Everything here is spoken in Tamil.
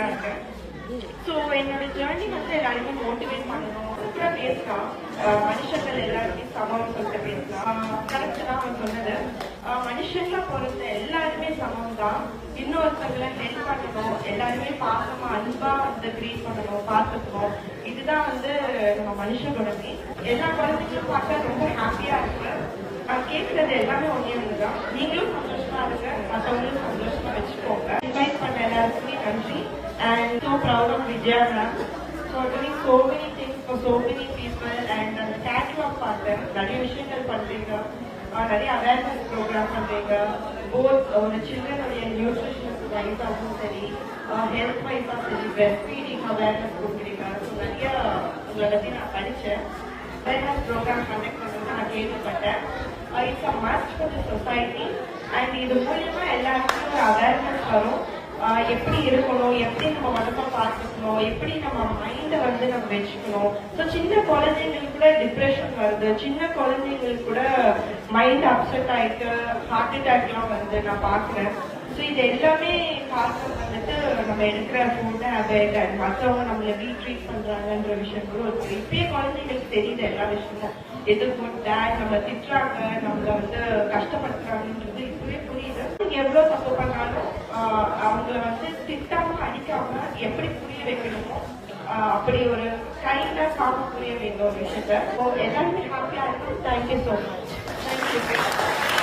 ஹாப்பியா இருக்கேன். ஸோ என்னோட ஜேர்னி வந்து எல்லாருமே மோட்டிவேட் பண்ணணும். சூப்பரா பேசலாம். மனுஷங்கள் எல்லாருமே சமம் சொல்லிட்டு பேசலாம். கரெக்ட் தான் அவன் சொன்னது. மனுஷங்கள பொறுத்த எல்லாருமே சமம் தான். இன்னொருத்தங்களை ஹெல்ப் பண்ணணும், எல்லாருமே பாசமா அன்பா வந்து ட்ரீட் பண்ணணும், பார்த்துக்கணும். இதுதான் வந்து நம்ம மனுஷங்களோட மீன். எல்லா குழந்தைங்களும் பார்த்தா ரொம்ப ஹாப்பியா இருக்கு. நான் கேட்கறது எல்லாமே ஒன்னே ஒண்ணுதான். நீங்களும் சந்தோஷமா இருங்க, மற்றவங்களும் சந்தோஷமா வச்சுக்கோங்க. இன்வைட் பண்ண எல்லாருக்குமே நன்றி. And so proud of Vidya ma'am for doing so many things for so many people. And the catwalk partner, நிறைய விஷயங்கள் பண்றீங்க, நிறைய அவேர்னஸ் ப்ரோக்ராம் பண்றீங்க. போத் ஒரு சில்ட்ரனுடைய நியூட்ரிஷன் வைஸாகவும் சரி, ஹெல்த் வைஸாக சரி, பிரெஸ்ட் ஃபீடிங் அவேர்னஸ் கொடுக்குறீங்க. ஸோ நிறைய உங்களை பற்றி நான் படித்தேன். அவேர்னஸ் ப்ரோக்ராம் கண்டக்ட் பண்ணுறது நான் கேள்விப்பட்டேன். It's a must for the society. And இது மூலியமா எல்லாருக்கும் ஒரு அவேர்னஸ் வரும். எப்படி இருக்கணும், எப்படி நம்ம உடம்ப பார்த்துக்கணும், எப்படி நம்ம மைண்டை வந்து நம்ம வச்சுக்கணும். ஸோ சின்ன குழந்தைங்களுக்கு கூட டிப்ரெஷன் வருது, சின்ன குழந்தைங்களுக்கு கூட மைண்ட் அப்செட் ஆயிட்டு ஹார்ட் அட்டாக்லாம் வந்து நான் பார்க்குறேன். ஸோ இது எல்லாமே காரணம் வந்துட்டு நம்ம எடுக்கிற ஃபுட் ஹேபிட் அண்ட் மற்றவங்க நம்மளை ட்ரீட் பண்றாங்கன்ற விஷயம் கூட ஒரு இப்பயே குழந்தைங்களுக்கு தெரியுது எல்லா விஷயமும். எது ஃபுட் டேட் நம்ம திட்டுறாங்க, நம்மளை வந்து கஷ்டப்படுத்துறாங்கன்றது இப்பவே புரியுது. எவ்வளவு தப்பு பண்ணாலும் அவங்கள வந்து திட்டாம அடிக்காம எப்படி புரிய வைக்கணுமோ அப்படி ஒரு கைண்டா காம புரிய வைக்க ஒரு விஷயத்த எல்லாருமே ஹாப்பியா இருக்கும். Thank you so much. தேங்க்யூ.